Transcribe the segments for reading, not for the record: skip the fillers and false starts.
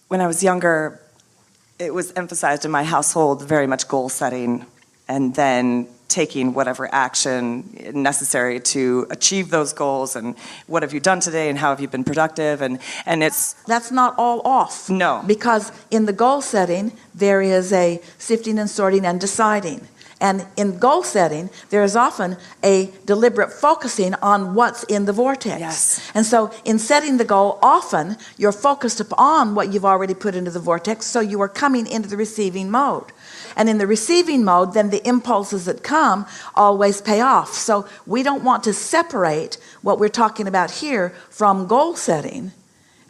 when I was younger, it was emphasized in my household very much goal setting and then taking whatever action necessary to achieve those goals, and what have you done today and how have you been productive, and it's That's not all off. No. Because in the goal setting, there is a sifting and sorting and deciding. And in goal setting, there is often a deliberate focusing on what's in the vortex. Yes. And so in setting the goal, often you're focused upon what you've already put into the vortex, so you are coming into the receiving mode. And in the receiving mode, then the impulses that come always pay off. So we don't want to separate what we're talking about here from goal setting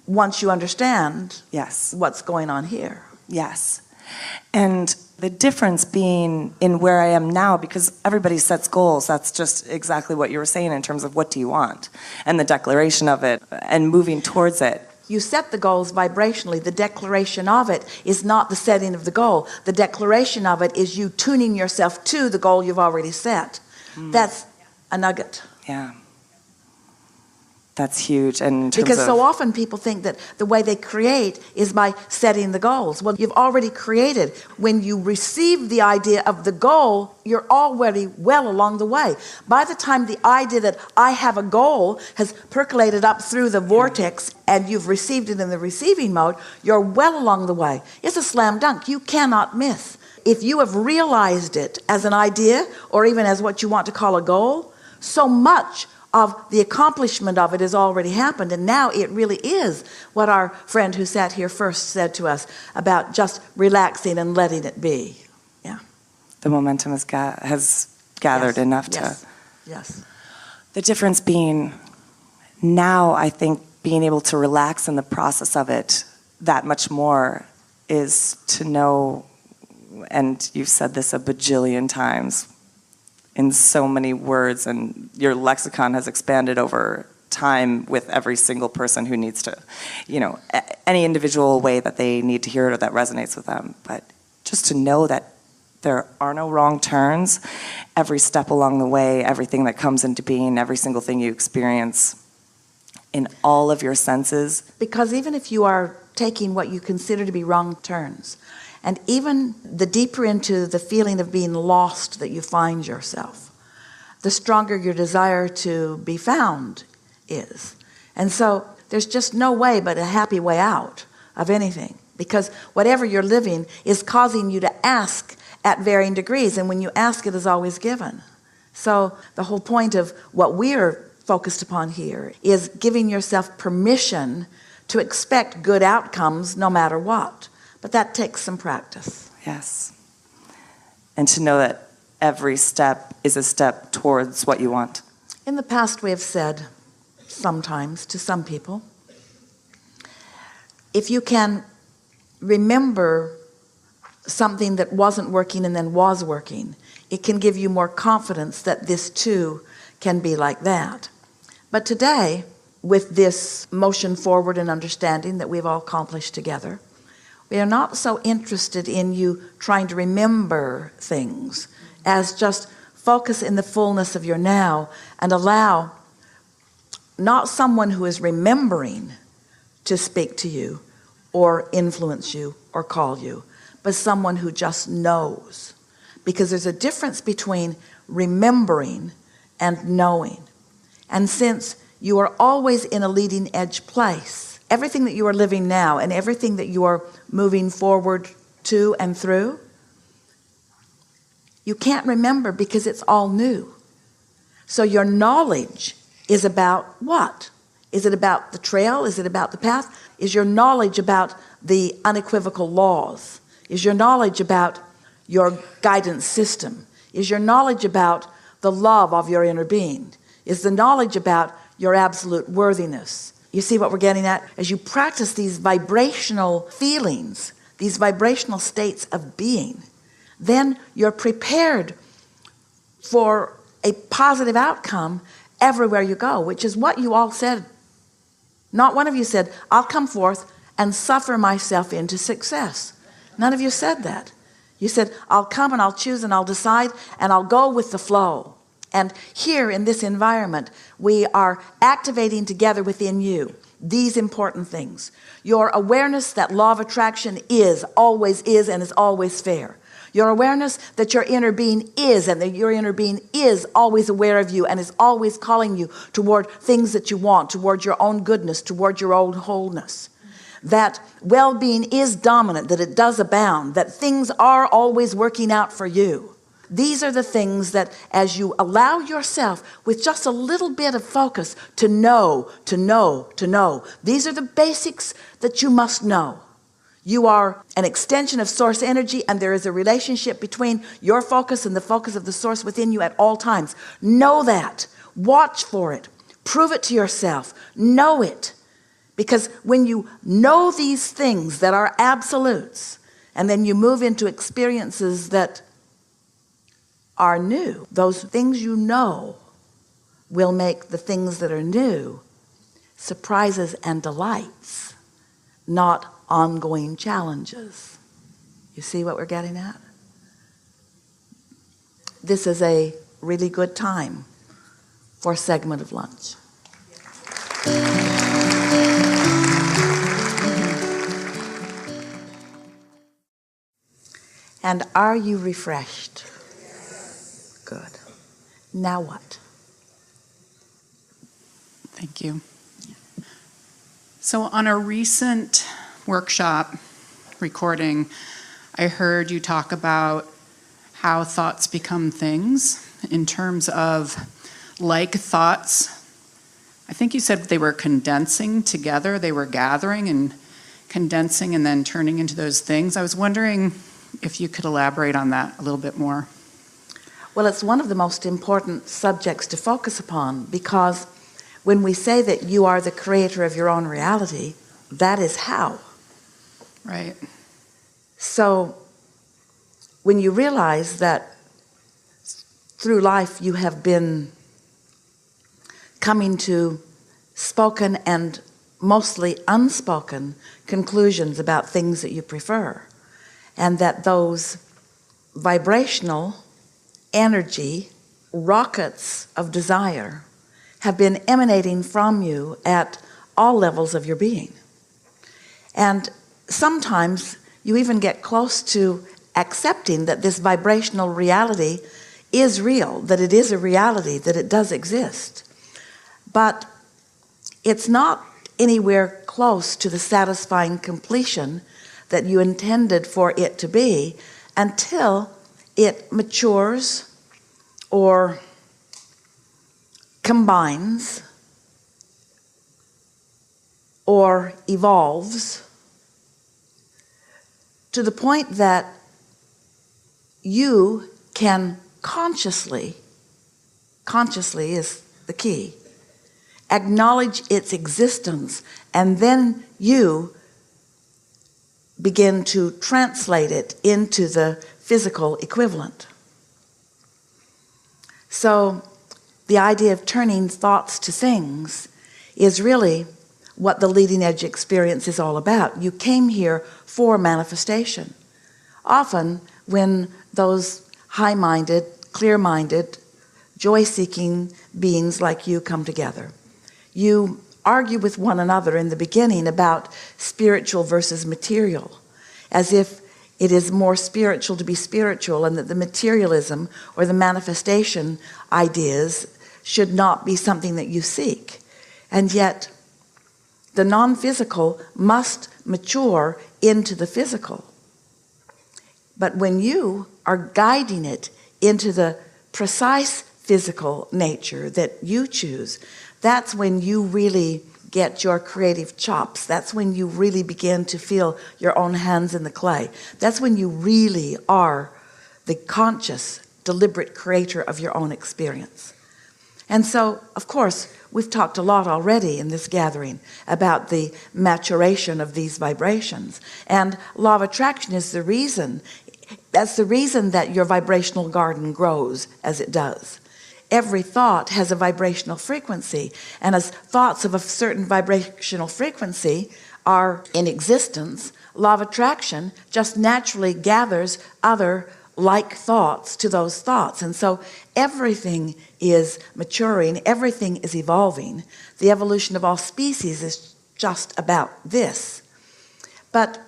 once you understand yes, what's going on here. yes. And the difference being in where I am now, because everybody sets goals, that's just exactly what you were saying in terms of what do you want, and the declaration of it, and moving towards it. You set the goals vibrationally. The declaration of it is not the setting of the goal. The declaration of it is you tuning yourself to the goal you've already set. That's a nugget. Yeah. That's huge. And in terms because of, so often people think that the way they create is by setting the goals. Well, you've already created. When you receive the idea of the goal, you're already well along the way. By the time the idea that I have a goal has percolated up through the vortex and you've received it in the receiving mode, you're well along the way. It's a slam dunk. You cannot miss. If you have realized it as an idea or even as what you want to call a goal, so much of the accomplishment of it has already happened, and now it really is what our friend who sat here first said to us about just relaxing and letting it be. Yeah, the momentum has gathered enough to. Yes. The difference being now, I think being able to relax in the process of it that much more is to know, and you've said this a bajillion times in so many words, and your lexicon has expanded over time with every single person who needs to, any individual way that they need to hear it or that resonates with them. But just to know that there are no wrong turns, every step along the way, everything that comes into being, every single thing you experience in all of your senses. Because even if you are taking what you consider to be wrong turns, and even the deeper into the feeling of being lost that you find yourself, the stronger your desire to be found is. And so there's just no way but a happy way out of anything, because whatever you're living is causing you to ask at varying degrees, and when you ask, it is always given. So the whole point of what we're focused upon here is giving yourself permission to expect good outcomes no matter what. But that takes some practice. Yes. And to know that every step is a step towards what you want. In the past, we have said sometimes to some people, if you can remember something that wasn't working and then was working, it can give you more confidence that this too can be like that. But today, with this motion forward and understanding that we've all accomplished together, we are not so interested in you trying to remember things as just focus in the fullness of your now and allow not someone who is remembering to speak to you or influence you or call you, but someone who just knows. Because there's a difference between remembering and knowing. And since you are always in a leading edge place, everything that you are living now and everything that you are moving forward to and through, you can't remember because it's all new. So your knowledge is about what? Is it about the trail? Is it about the path? Is your knowledge about the unequivocal laws? Is your knowledge about your guidance system? Is your knowledge about the love of your inner being? Is the knowledge about your absolute worthiness? You see what we're getting at? As you practice these vibrational feelings, these vibrational states of being, then you're prepared for a positive outcome everywhere you go, which is what you all said. Not one of you said, I'll come forth and suffer myself into success. None of you said that. You said, I'll come and I'll choose and I'll decide and I'll go with the flow. And here in this environment, we are activating together within you these important things. Your awareness that law of attraction is, always is, and is always fair. Your awareness that your inner being is, and that your inner being is always aware of you and is always calling you toward things that you want, toward your own goodness, toward your own wholeness. That well-being is dominant, that it does abound, that things are always working out for you. These are the things that as you allow yourself with just a little bit of focus to know, these are the basics that you must know. You are an extension of source energy, and there is a relationship between your focus and the focus of the source within you at all times. Know that. Watch for it. Prove it to yourself. Know it. Because when you know these things that are absolutes, and then you move into experiences that are new, those things you know will make the things that are new surprises and delights, not ongoing challenges. You see what we're getting at? This is a really good time for a segment of lunch. And are you refreshed? Good. Now what? Thank you. So on a recent workshop recording, I heard you talk about how thoughts become things in terms of like thoughts. I think you said they were condensing together, they were gathering and condensing and then turning into those things. I was wondering if you could elaborate on that a little bit more. Well, it's one of the most important subjects to focus upon, because when we say that you are the creator of your own reality, that is how. Right. So when you realize that through life you have been coming to spoken and mostly unspoken conclusions about things that you prefer, and that those vibrational energy rockets of desire have been emanating from you at all levels of your being. And sometimes you even get close to accepting that this vibrational reality is real, that it is a reality, that it does exist. But it's not anywhere close to the satisfying completion that you intended for it to be until it matures or combines or evolves to the point that you can consciously is the key, acknowledge its existence, and then you begin to translate it into the physical equivalent. So the idea of turning thoughts to things is really what the leading edge experience is all about. You came here for manifestation. Often when those high-minded, clear-minded, joy-seeking beings like you come together, you argue with one another in the beginning about spiritual versus material, as if it is more spiritual to be spiritual, and that the materialism or the manifestation ideas should not be something that you seek. And yet the non-physical must mature into the physical. But when you are guiding it into the precise physical nature that you choose, that's when you really get your creative chops. That's when you really begin to feel your own hands in the clay. That's when you really are the conscious, deliberate creator of your own experience. And so, of course, we've talked a lot already in this gathering about the maturation of these vibrations. And law of attraction is the reason. That's the reason that your vibrational garden grows as it does. Every thought has a vibrational frequency, and as thoughts of a certain vibrational frequency are in existence, law of attraction just naturally gathers other like thoughts to those thoughts. And so everything is maturing, everything is evolving. The evolution of all species is just about this. But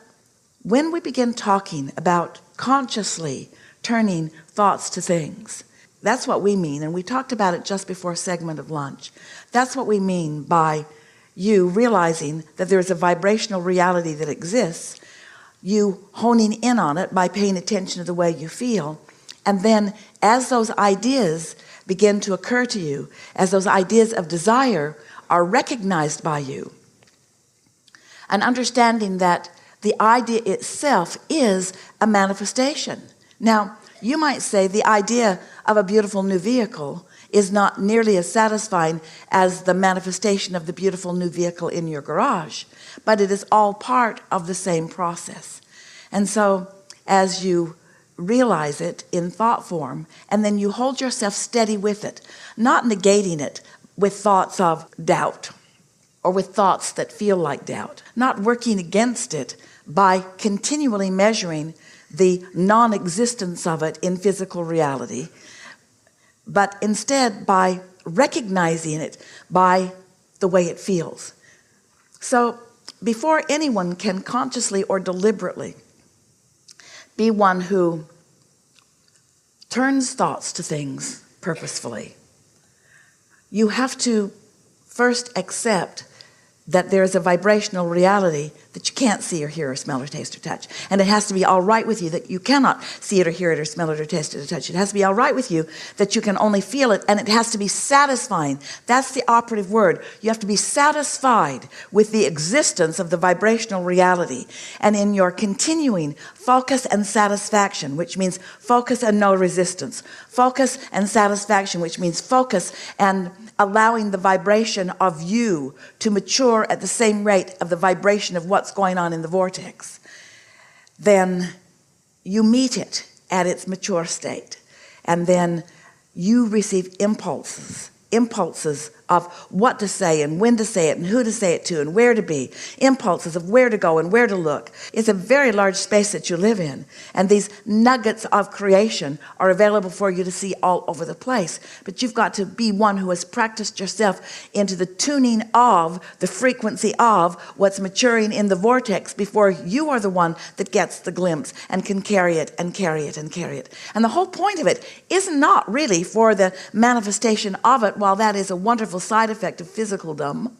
when we begin talking about consciously turning thoughts to things, that's what we mean. And we talked about it just before a segment of lunch. That's what we mean by you realizing that there's a vibrational reality that exists, you honing in on it by paying attention to the way you feel. And then as those ideas begin to occur to you, as those ideas of desire are recognized by you, and understanding that the idea itself is a manifestation. Now, you might say the idea of a beautiful new vehicle is not nearly as satisfying as the manifestation of the beautiful new vehicle in your garage, but it is all part of the same process. And so as you realize it in thought form, and then you hold yourself steady with it, not negating it with thoughts of doubt or with thoughts that feel like doubt, not working against it by continually measuring the non-existence of it in physical reality, but instead by recognizing it by the way it feels. So before anyone can consciously or deliberately be one who turns thoughts to things purposefully, you have to first accept that there's a vibrational reality that you can't see or hear or smell or taste or touch. And it has to be all right with you that you cannot see it or hear it or smell it or taste it or touch it. It has to be all right with you that you can only feel it, and it has to be satisfying. That's the operative word. You have to be satisfied with the existence of the vibrational reality. And in your continuing focus and satisfaction, which means focus and no resistance, focus and satisfaction, which means focus and allowing the vibration of you to mature at the same rate of the vibration of what's going on in the vortex, then you meet it at its mature state, and then you receive impulses of what to say and when to say it and who to say it to and where to be, impulses of where to go and where to look. It's a very large space that you live in, and these nuggets of creation are available for you to see all over the place. But you've got to be one who has practiced yourself into the tuning of the frequency of what's maturing in the vortex before you are the one that gets the glimpse and can carry it and carry it and carry it. And the whole point of it is not really for the manifestation of it, while that is a wonderful side effect of physicaldom.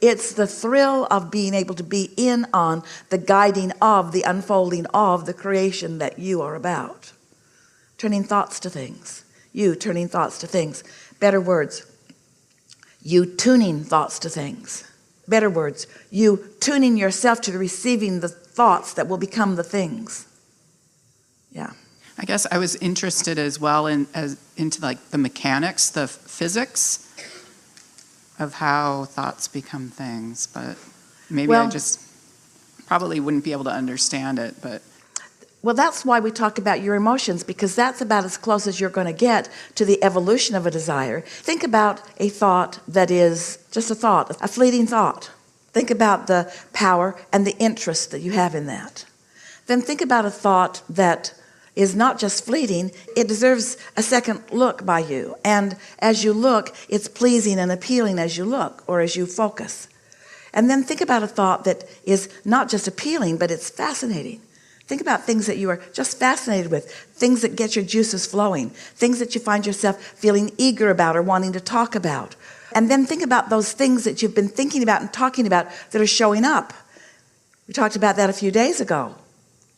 It's the thrill of being able to be in on the guiding of the unfolding of the creation that you are about. Turning thoughts to things. You turning thoughts to things. Better words, you tuning thoughts to things. Better words, you tuning yourself to receiving the thoughts that will become the things. Yeah. I guess I was interested as well into like the mechanics, the physics of how thoughts become things, but maybe I just probably wouldn't be able to understand it. But well, that's why we talk about your emotions, because that's about as close as you're going to get to the evolution of a desire. Think about a thought that is just a thought, a fleeting thought. Think about the power and the interest that you have in that. Then think about a thought that is not just fleeting, it deserves a second look by you. And as you look, it's pleasing and appealing as you look or as you focus. And then think about a thought that is not just appealing, but it's fascinating. Think about things that you are just fascinated with, things that get your juices flowing, things that you find yourself feeling eager about or wanting to talk about. And then think about those things that you've been thinking about and talking about that are showing up. We talked about that a few days ago.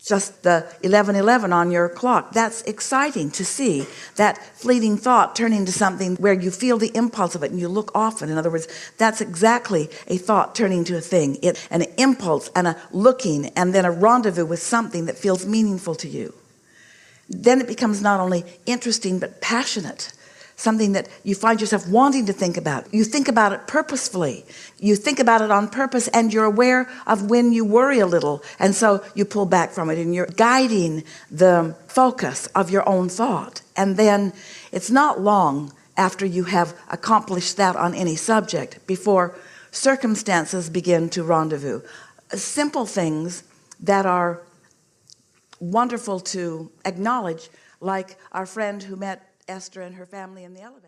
Just the 11:11 on your clock. That's exciting to see that fleeting thought turn into something where you feel the impulse of it and you look often. In other words, that's exactly a thought turning to a thing. It's an impulse and a looking and then a rendezvous with something that feels meaningful to you. Then it becomes not only interesting but passionate. Something that you find yourself wanting to think about. You think about it purposefully. You think about it on purpose, and you're aware of when you worry a little, and so you pull back from it, and you're guiding the focus of your own thought. And then it's not long after you have accomplished that on any subject before circumstances begin to rendezvous. Simple things that are wonderful to acknowledge, like our friend who met Esther and her family in the elevator.